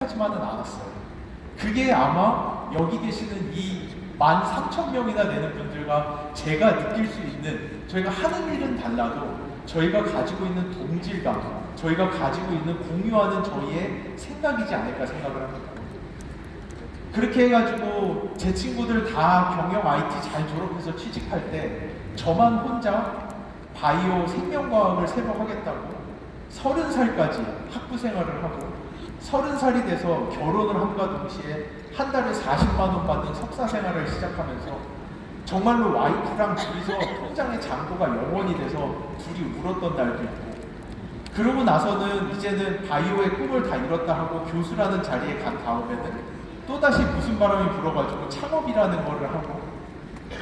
행복하지만은 않았어요. 그게 아마 여기 계시는 이 13,000명이나 되는 분들과 제가 느낄 수 있는, 저희가 하는 일은 달라도 저희가 가지고 있는 동질감, 저희가 가지고 있는 공유하는 저희의 생각이지 않을까 생각을 합니다. 그렇게 해가지고 제 친구들 다 경영 IT 잘 졸업해서 취직할 때 저만 혼자 바이오 생명과학을 새로 하겠다고 30살까지 학부 생활을 하고 30살이 돼서 결혼을 함과 동시에 한 달에 40만 원 받는 석사 생활을 시작하면서 정말로 와이프랑 둘이서 통장의 잔고가 영원이 돼서 둘이 울었던 날도 있고, 그러고 나서는 이제는 바이오의 꿈을 다 이뤘다 하고 교수라는 자리에 간 다음에는 또다시 무슨 바람이 불어가지고 창업이라는 거를 하고,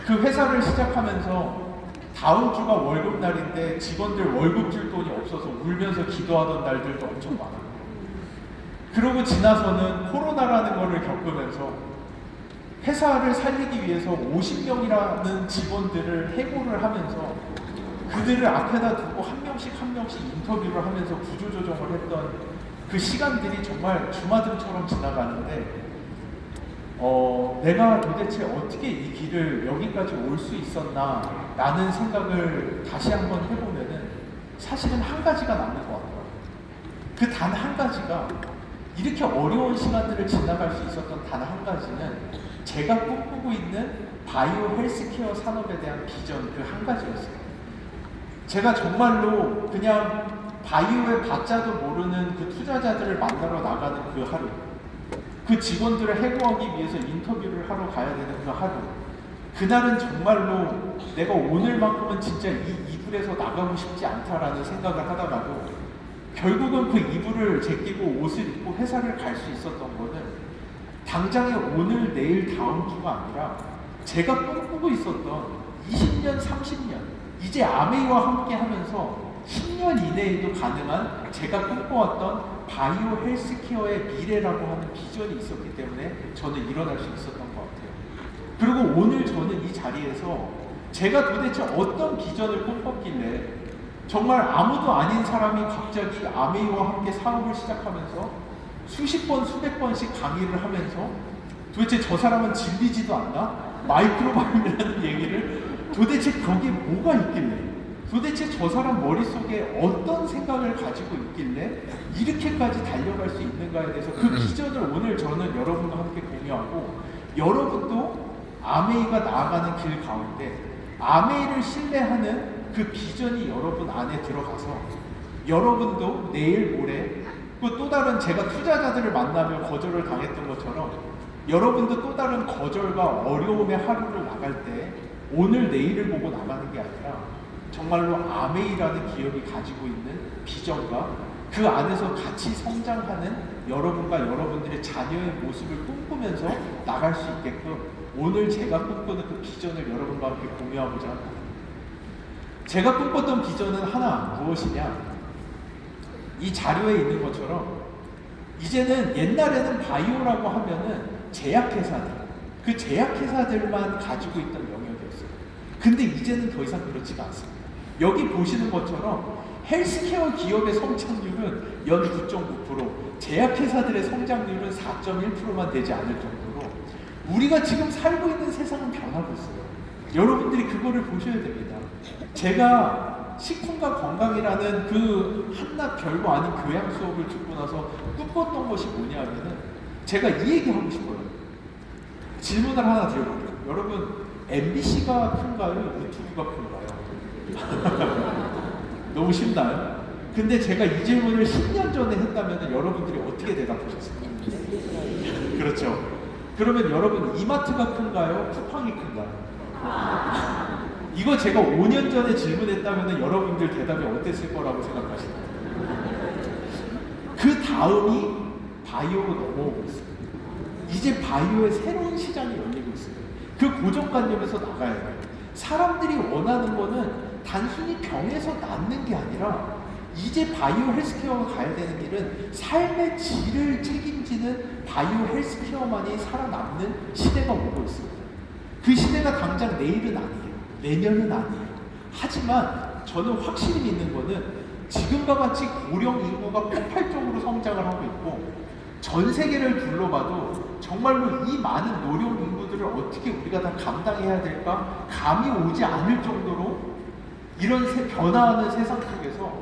그 회사를 시작하면서 다음 주가 월급날인데 직원들 월급 줄 돈이 없어서 울면서 기도하던 날들도 엄청 많아요. 그러고 지나서는 코로나라는 거를 겪으면서 회사를 살리기 위해서 50명이라는 직원들을 해고를 하면서 그들을 앞에다 두고 한 명씩 인터뷰를 하면서 구조조정을 했던 그 시간들이 정말 주마등처럼 지나가는데, 내가 도대체 어떻게 이 길을 여기까지 올 수 있었나 라는 생각을 다시 한번 해보면은 사실은 한 가지가 남는 것 같아요. 그 단 한 가지가, 이렇게 어려운 시간들을 지나갈 수 있었던 단 한 가지는 제가 꿈꾸고 있는 바이오 헬스케어 산업에 대한 비전 그 한 가지였어요. 제가 정말로 그냥 바이오의 바자도 모르는 그 투자자들을 만나러 나가는 그 하루, 그 직원들을 해고하기 위해서 인터뷰를 하러 가야 되는 그 하루, 그날은 정말로 내가 오늘만큼은 진짜 이 이불에서 나가고 싶지 않다라는 생각을 하다가도 결국은 그 이불을 제끼고 옷을 입고 회사를 갈 수 있었던 거는 당장의 오늘, 내일, 다음 주가 아니라 제가 꿈꾸고 있었던 20년, 30년, 이제 아메이와 함께 하면서 10년 이내에도 가능한 제가 꿈꿔왔던 바이오 헬스케어의 미래라고 하는 비전이 있었기 때문에 저는 일어날 수 있었던 것 같아요. 그리고 오늘 저는 이 자리에서 제가 도대체 어떤 비전을 꿈꿨길래 정말 아무도 아닌 사람이 갑자기 아메이와 함께 사업을 시작하면서 수십 번, 수백 번씩 강의를 하면서 도대체 저 사람은 질리지도 않나? 마이크로바이옴이라는 얘기를 도대체 거기에 뭐가 있길래, 도대체 저 사람 머릿속에 어떤 생각을 가지고 있길래 이렇게까지 달려갈 수 있는가에 대해서 그 비전을 오늘 저는 여러분과 함께 공유하고, 여러분도 아메이가 나아가는 길 가운데 아메이를 신뢰하는 그 비전이 여러분 안에 들어가서 여러분도 내일 모레 또 다른, 제가 투자자들을 만나며 거절을 당했던 것처럼 여러분도 또 다른 거절과 어려움의 하루를 나갈 때 오늘 내일을 보고 나가는 게 아니라 정말로 아메이라는 기업이 가지고 있는 비전과 그 안에서 같이 성장하는 여러분과 여러분들의 자녀의 모습을 꿈꾸면서 나갈 수 있게끔 오늘 제가 꿈꾸는 그 비전을 여러분과 함께 공유하고자 합니다. 제가 꿈꿨던 비전은 하나, 무엇이냐? 이 자료에 있는 것처럼 이제는, 옛날에는 바이오라고 하면은 제약회사들, 그 제약회사들만 가지고 있던 영역이었어요. 근데 이제는 더 이상 그렇지가 않습니다. 여기 보시는 것처럼 헬스케어 기업의 성장률은 연 9.9%, 제약회사들의 성장률은 4.1%만 되지 않을 정도로 우리가 지금 살고 있는 세상은 변하고 있어요. 여러분들이 그거를 보셔야 됩니다. 제가 식품과 건강이라는 그 한낱 별거 아닌 교양 수업을 듣고 나서 꿈꿨던 것이 뭐냐면은, 제가 이 얘기 하고 싶어요. 질문을 하나 드려볼게요. 여러분, MBC가 큰가요? 유튜브가 큰가요? 너무 쉽나요? 근데 제가 이 질문을 10년 전에 했다면 여러분들이 어떻게 대답하셨을까요? 그렇죠. 그러면 여러분, 이마트가 큰가요? 쿠팡이 큰가요? 이거 제가 5년 전에 질문했다면 여러분들 대답이 어땠을 거라고 생각하시나요? 그 다음이 바이오로 넘어오고 있습니다. 이제 바이오의 새로운 시장이 열리고 있습니다. 그 고정관념에서 나가야 돼요. 사람들이 원하는 거는 단순히 병에서 낫는 게 아니라 이제 바이오 헬스케어가 가야 되는 길은 삶의 질을 책임지는 바이오 헬스케어만이 살아남는 시대가 오고 있습니다. 그 시대가 당장 내일은 아니에요. 내년은 아니에요. 하지만 저는 확실히 믿는 거는 지금과 같이 고령 인구가 폭발적으로 성장을 하고 있고 전 세계를 둘러봐도 정말로 이 많은 노령 인구들을 어떻게 우리가 다 감당해야 될까 감이 오지 않을 정도로 이런 변화하는 세상 속에서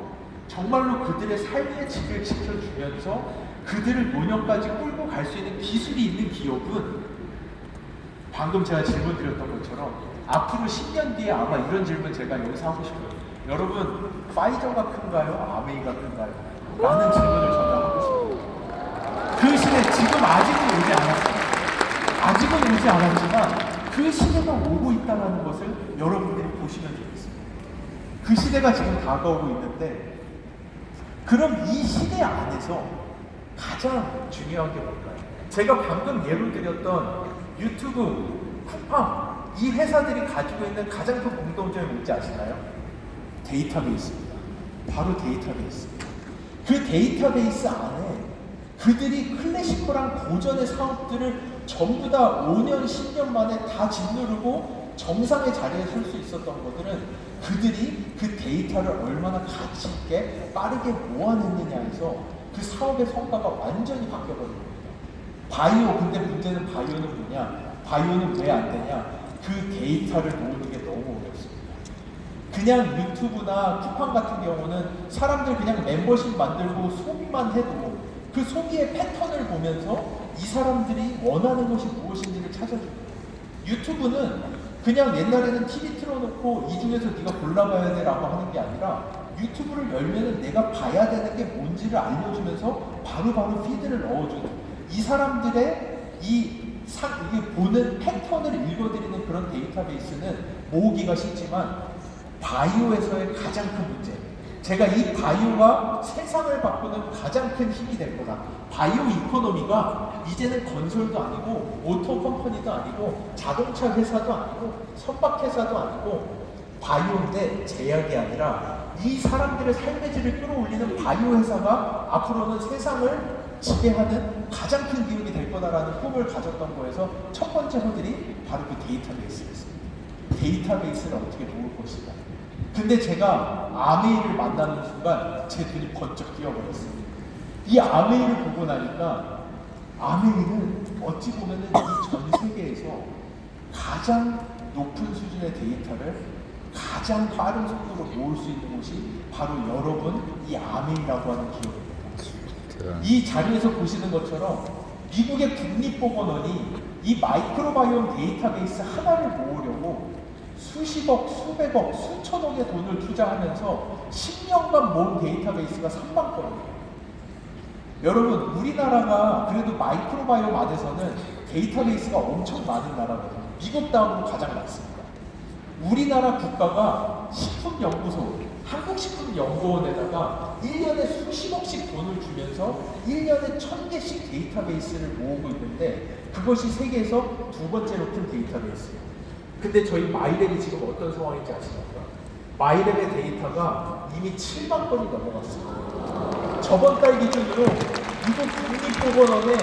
정말로 그들의 삶의 질을 지켜주면서 그들을 노년까지 끌고 갈 수 있는 기술이 있는 기업은 방금 제가 질문 드렸던 것처럼 앞으로 10년 뒤에 아마 이런 질문 제가 여기서 하고 싶어요. 여러분, 파이저가 큰가요? 아메이가 큰가요? 라는 질문을 저는 하고 싶어요. 그 시대 지금 아직은 오지 않았어요. 아직은 오지 않았지만 그 시대가 오고 있다는 것을 여러분들이 보시면 되겠습니다. 그 시대가 지금 다가오고 있는데 그럼 이 시대 안에서 가장 중요한 게 뭘까요? 제가 방금 예로 드렸던 유튜브, 쿠팡 이 회사들이 가지고 있는 가장 큰 공통점이 뭔지 아시나요? 데이터베이스입니다. 바로 데이터베이스입니다. 그 데이터베이스 안에 그들이 클래시컬한 고전의 사업들을 전부 다 5년, 10년 만에 다 짓누르고 정상의 자리에 설 수 있었던 것들은 그들이 그 데이터를 얼마나 가치 있게 빠르게 모아냈느냐에서 그 사업의 성과가 완전히 바뀌어버린 겁니다. 바이오, 근데 문제는 바이오는 뭐냐? 바이오는 왜 안 되냐? 그 데이터를 모으는 게 너무 어렵습니다. 그냥 유튜브나 쿠팡 같은 경우는 사람들 그냥 멤버십 만들고 소비만 해도 그 소비의 패턴을 보면서 이 사람들이 원하는 것이 무엇인지를 찾아줍니다. 유튜브는 그냥 옛날에는 TV 틀어놓고 이 중에서 네가 골라봐야 돼 라고 하는 게 아니라 유튜브를 열면은 내가 봐야 되는 게 뭔지를 알려주면서 바로바로 피드를 넣어주는 이 사람들의 이게 보는 패턴을 읽어드리는 그런 데이터베이스는 모으기가 쉽지만 바이오에서의 가장 큰 문제, 제가 이 바이오가 세상을 바꾸는 가장 큰 힘이 될 거다. 바이오 이코노미가 이제는 건설도 아니고 오토 컴퍼니도 아니고 자동차 회사도 아니고 선박 회사도 아니고 바이오인데 제약이 아니라 이 사람들의 삶의 질을 끌어올리는 바이오 회사가 앞으로는 세상을 지배하는 가장 큰 기업이 될 거다라는 꿈을 가졌던 거에서 첫 번째 허들이 바로 그 데이터베이스였습니다. 데이터베이스를 어떻게 모을 것이다. 근데 제가 아메이를 만나는 순간 제 눈이 번쩍 뛰어버렸어요. 이 아메이를 보고 나니까 아메이는 어찌 보면 이 전 세계에서 가장 높은 수준의 데이터를 가장 빠른 속도로 모을 수 있는 곳이 바로 여러분 이 아메이라고 하는 기업입니다. 이 자료에서 보시는 것처럼 미국의 국립보건원이 이 마이크로바이옴 데이터베이스 하나를 모으려고 수십억, 수백억, 수천억의 돈을 투자하면서 10년간 모은 데이터베이스가 3만 건이에요. 여러분, 우리나라가 그래도 마이크로바이옴 안에서는 데이터베이스가 엄청 많은 나라거든요. 미국 다음으로 가장 많습니다. 우리나라 국가가 식품연구소, 한국식품연구원에다가 1년에 수십억씩 돈을 주면서 1년에 1000개씩 데이터베이스를 모으고 있는데 그것이 세계에서 두 번째로 큰 데이터베이스예요. 근데 저희 마이랩이 지금 어떤 상황인지 아십니까? 마이랩의 데이터가 이미 7만 건이 넘어갔습니다. 저번 달 기준으로 미국 국립보건원의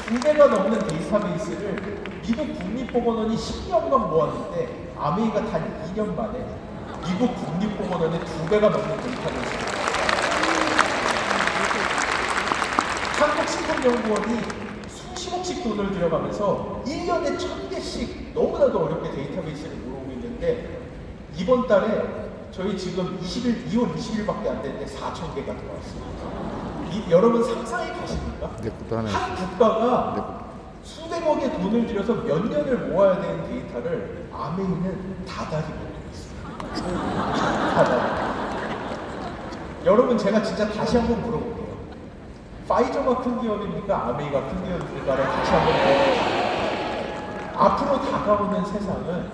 2배가 넘는 데이터베이스를 미국 국립보건원이 10년간 모았는데 아메이가 단 2년 만에 미국 국립보건원의 2배가 넘는 데이터베이스입니다. 한국식품연구원이 수십억씩 돈을 들여가면서 1년에 1000개씩 너무나도 어렵게 데이터베이스를 모으고 있는데 이번 달에 저희 지금 2월 20일밖에 안 됐는데 4,000개가 들어왔습니다. 여러분 상상이 가십니까? 한 국가가 수백억의 돈을 들여서 몇 년을 모아야 되는 데이터를 아메이는 다달이 모으고 있습니다. 다달이. 여러분 제가 진짜 다시 한번 물어볼게요. 파이저가 큰 기업입니까? 아메이가 큰 기업입니까를 다시 한번 물어볼게요. 앞으로 다가오는 세상은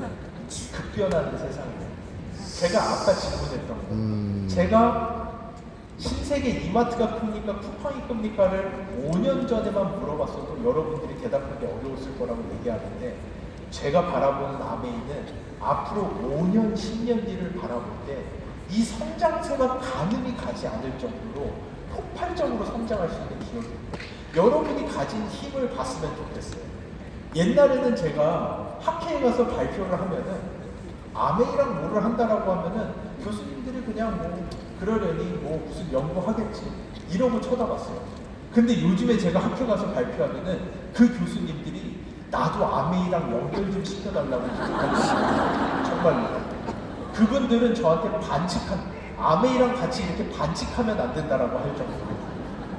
급변하는 세상이에요. 제가 아까 질문했던 거. 제가 신세계 이마트가 큽니까? 쿠팡이 큽니까를 5년 전에만 물어봤어도 여러분들이 대답하기 어려웠을 거라고 얘기하는데 제가 바라보는 아메이는 앞으로 5년, 10년 뒤를 바라볼 때 이 성장세가 가늠이 가지 않을 정도로 폭발적으로 성장할 수 있는 기업입니다. 여러분이 가진 힘을 봤으면 좋겠어요. 옛날에는 제가 학회에 가서 발표를 하면은 아메이랑 뭐를 한다라고 하면은 교수님들이 그냥 뭐 그러려니 뭐 무슨 연구하겠지 이러고 쳐다봤어요. 근데 요즘에 제가 학교 가서 발표하면은 그 교수님들이 나도 아메이랑 연결 좀 시켜달라고 정말로. 그분들은 저한테 아메이랑 같이 이렇게 반칙하면 안 된다라고 할 정도로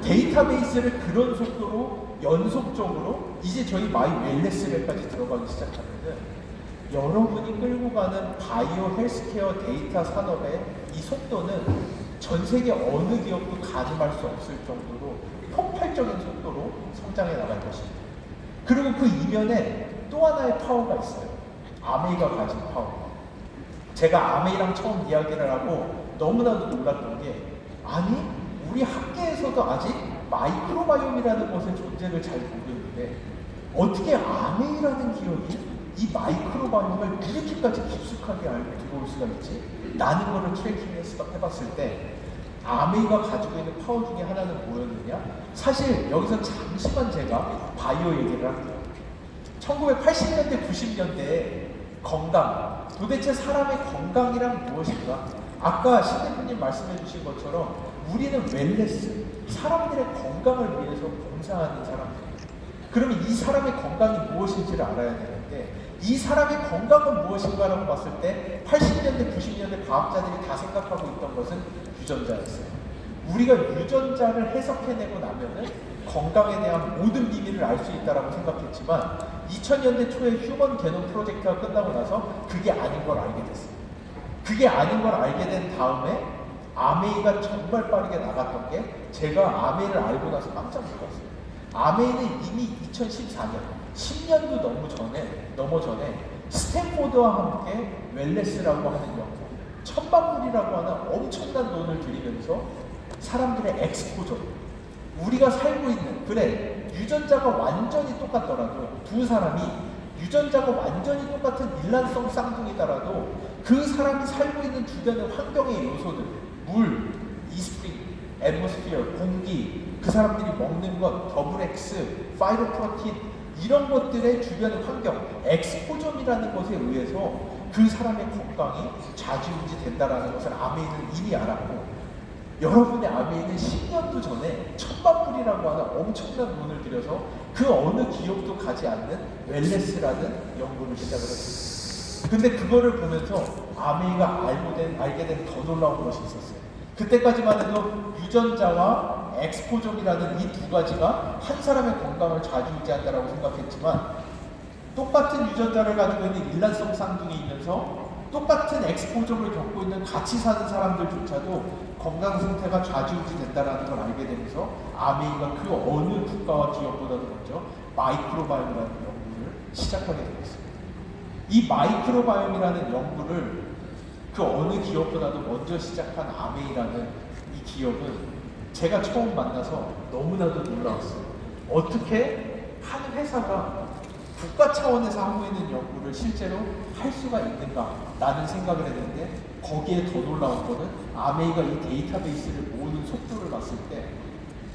데이터베이스를 그런 속도로 연속적으로 이제 저희 마이 웰네스랩까지 들어가기 시작하면은 여러분이 끌고 가는 바이오 헬스케어 데이터 산업의 이 속도는 전 세계 어느 기업도 가늠할 수 없을 정도로 폭발적인 속도로 성장해 나갈 것입니다. 그리고 그 이면에 또 하나의 파워가 있어요. 아메이가 가진 파워. 제가 아메이랑 처음 이야기를 하고 너무나도 놀랐던 게, 아니 우리 학계에서도 아직 마이크로바이옴이라는 것의 존재를 잘 모르는데 어떻게 아메이라는 기업이 이 마이크로바이옴을 이렇게까지 깊숙하게 알고 들어올 수가 있지? 라는 거를 트래킹해봤을 때 아메이가 가지고 있는 파워 중에 하나는 뭐였느냐? 사실 여기서 잠시만 제가 바이오 얘기를 할게요. 1980년대, 90년대에 건강, 도대체 사람의 건강이란 무엇인가? 아까 신 대표님 말씀해 주신 것처럼 우리는 웰네스, 사람들의 건강을 위해서 봉사하는 사람들입니다. 그러면 이 사람의 건강이 무엇인지를 알아야 되는데, 이 사람의 건강은 무엇인가라고 봤을 때 80년대, 90년대 과학자들이 다 생각하고 있던 것은 유전자였어요. 우리가 유전자를 해석해내고 나면은 건강에 대한 모든 비밀을 알 수 있다라고 생각했지만 2000년대 초에 휴먼 게놈 프로젝트가 끝나고 나서 그게 아닌 걸 알게 됐어요. 그게 아닌 걸 알게 된 다음에 아메이가 정말 빠르게 나갔던 게, 제가 아메이를 알고 나서 깜짝 놀랐어요. 아메이는 이미 2014년, 10년도 넘어 전에 스탠포드와 함께 웰네스라고 하는 연구, 천만불이라고 하는 엄청난 돈을 들이면서 사람들의 엑스포저, 우리가 살고 있는, 그래 유전자가 완전히 똑같더라도 두 사람이 유전자가 완전히 똑같은 일란성 쌍둥이더라도 그 사람이 살고 있는 주변의 환경의 요소들, 물, 이스프링, 애트모스피어, 공기, 그 사람들이 먹는 것, 더블X, 파이로프로틴, 이런 것들의 주변의 환경, 엑스포점이라는 것에 의해서 그 사람의 건강이 좌지우지 된다는 것을 아메이는 이미 알았고, 여러분의 아메이는 10년도 전에 천만불이라고 하는 엄청난 돈을 들여서 그 어느 기업도 가지 않는 웰네스라는 연구를 시작을 했습니다. 근데 그거를 보면서 아메이가 알게 된 더 놀라운 것이 있었어요. 그때까지만 해도 유전자와 엑스포점이라는 이 두 가지가 한 사람의 건강을 좌지우지한다라고 생각했지만, 똑같은 유전자를 가지고 있는 일란성 쌍둥이이면서 똑같은 엑스포점을 겪고 있는 같이 사는 사람들조차도 건강 상태가 좌지우지 된다는 걸 알게 되면서 아메이가 그 어느 국가와 기업보다도 먼저 마이크로바이옴이라는 연구를 시작하게 되었습니다. 이 마이크로바이옴이라는 연구를 그 어느 기업보다도 먼저 시작한 아메이라는 이 기업은 제가 처음 만나서 너무나도 놀라웠어요. 어떻게 한 회사가 국가 차원에서 하고 있는 연구를 실제로 할 수가 있는가라는 생각을 했는데, 거기에 더 놀라운 거는 아메이가 이 데이터베이스를 모으는 속도를 봤을 때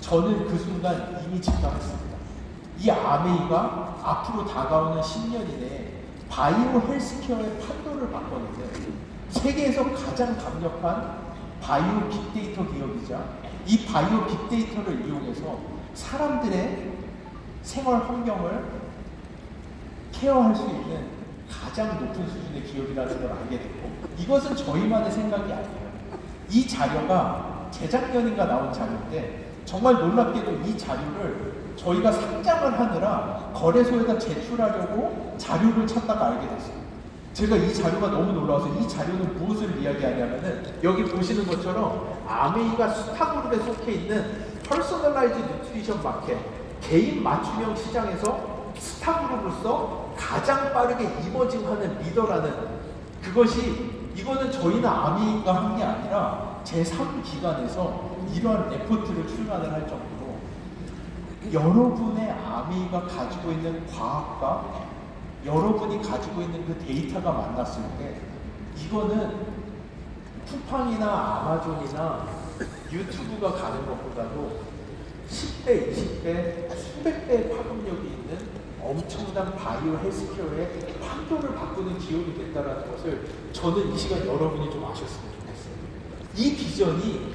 저는 그 순간 이미 직감했습니다. 이 아메이가 앞으로 다가오는 10년 이내에 바이오 헬스케어의 판도를 바꿨는데, 세계에서 가장 강력한 바이오 빅데이터 기업이자 이 바이오 빅데이터를 이용해서 사람들의 생활 환경을 케어할 수 있는 가장 높은 수준의 기업이라는 걸 알게 됐고, 이것은 저희만의 생각이 아니에요. 이 자료가 재작년인가 나온 자료인데, 정말 놀랍게도 이 자료를 저희가 상장을 하느라 거래소에다 제출하려고 자료를 찾다가 알게 됐어요. 제가 이 자료가 너무 놀라워서, 이 자료는 무엇을 이야기하냐면은 여기 보시는 것처럼 아메이가 스타그룹에 속해 있는 퍼스널라이즈 뉴트리션 마켓, 개인 맞춤형 시장에서 스타그룹으로서 가장 빠르게 이머징하는 리더라는, 이거는 저희는 아메이가 한 게 아니라 제3기관에서 이러한 레포트를 출간을 할 정도로, 여러분의 아메이가 가지고 있는 과학과 여러분이 가지고 있는 그 데이터가 만났을 때, 이거는 쿠팡이나 아마존이나 유튜브가 가는 것보다도 10배, 20배, 수백 배의 파급력이 있는 엄청난 바이오 헬스케어의 판도를 바꾸는 기업이 된다는 것을 저는 이 시간 여러분이 좀 아셨으면 좋겠어요. 이 비전이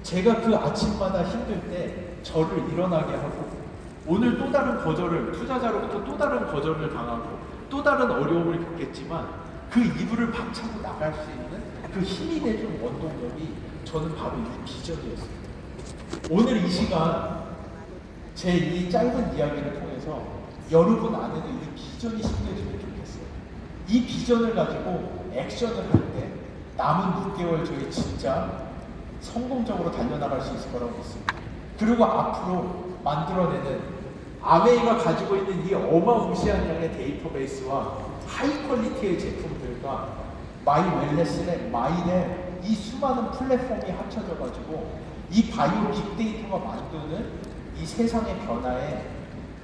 제가 그 아침마다 힘들 때 저를 일어나게 하고 오늘 또 다른 거절을 투자자로부터 또 다른 거절을 당하고 또 다른 어려움을 겪겠지만 그 이불을 박차고 나갈 수 있는 그 힘이 되는 원동력이 저는 바로 이 비전이었습니다. 오늘 이 시간 제 이 짧은 이야기를 통해서 여러분 안에도 이 비전이 심겨지면 좋겠어요. 이 비전을 가지고 액션을 할 때 남은 6개월 저희 진짜 성공적으로 달려나갈 수 있을 거라고 믿습니다. 그리고 앞으로 만들어내는 아메이가 가지고 있는 이 어마무시한 양의 데이터베이스와 하이 퀄리티의 제품들과 마이 웰네스의 마이의 이 수많은 플랫폼이 합쳐져 가지고 이 바이오 빅데이터가 만드는 이 세상의 변화에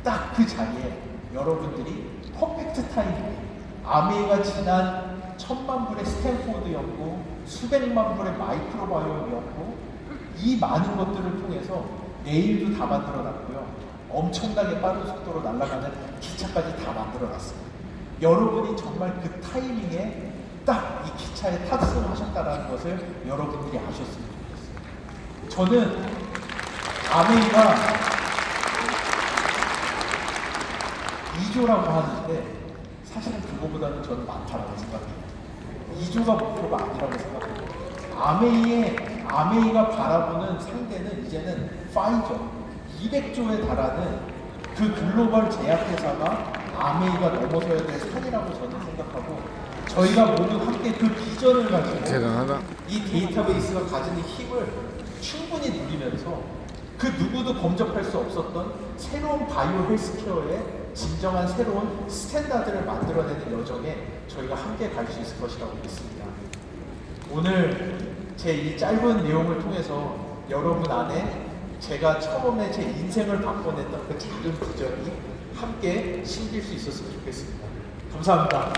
딱 그 자리에 여러분들이 퍼펙트 타이밍 아메이가 지난 1000만 불의 스탠포드 연구, 수백만 불의 마이크로바이옴 연구 이 많은 것들을 통해서 내일도 다 만들어놨고요. 엄청나게 빠른 속도로 날아가는 기차까지 다 만들어놨습니다. 여러분이 정말 그 타이밍에 딱 이 기차에 탑승하셨다는 것을 여러분들이 아셨으면 좋겠어요. 저는 아메이가 2조라고 하는데 사실은 그거보다는 저는 많다라고 생각해요. 2조가 목표가 아니라고 생각해요. 아메이가 바라보는 상대는 이제는 파이저 200조에 달하는 그 글로벌 제약회사가 아메이가 넘어서야 될 산이라고 저는 생각하고 저희가 모두 함께 그 비전을 가지고 대단하다. 이 데이터베이스가 가지는 힘을 충분히 누리면서 그 누구도 범접할 수 없었던 새로운 바이오 헬스케어의 진정한 새로운 스탠다드를 만들어내는 여정에 저희가 함께 갈 수 있을 것이라고 믿습니다. 오늘 제 이 짧은 내용을 통해서 여러분 안에 제가 처음에 제 인생을 바꿔냈던 그 작은 비전이 함께 심길 수 있었으면 좋겠습니다. 감사합니다.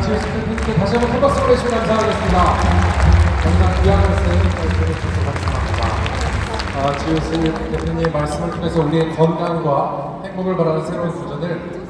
지효 대표님께 다시 한번 큰 박수 보내주시면 감사하겠습니다. 정말 귀한 말씀 해주셔서 감사합니다. 지효 대표님의 말씀을 통해서 우리의 건강과 행복을 바라는 새로운 도전을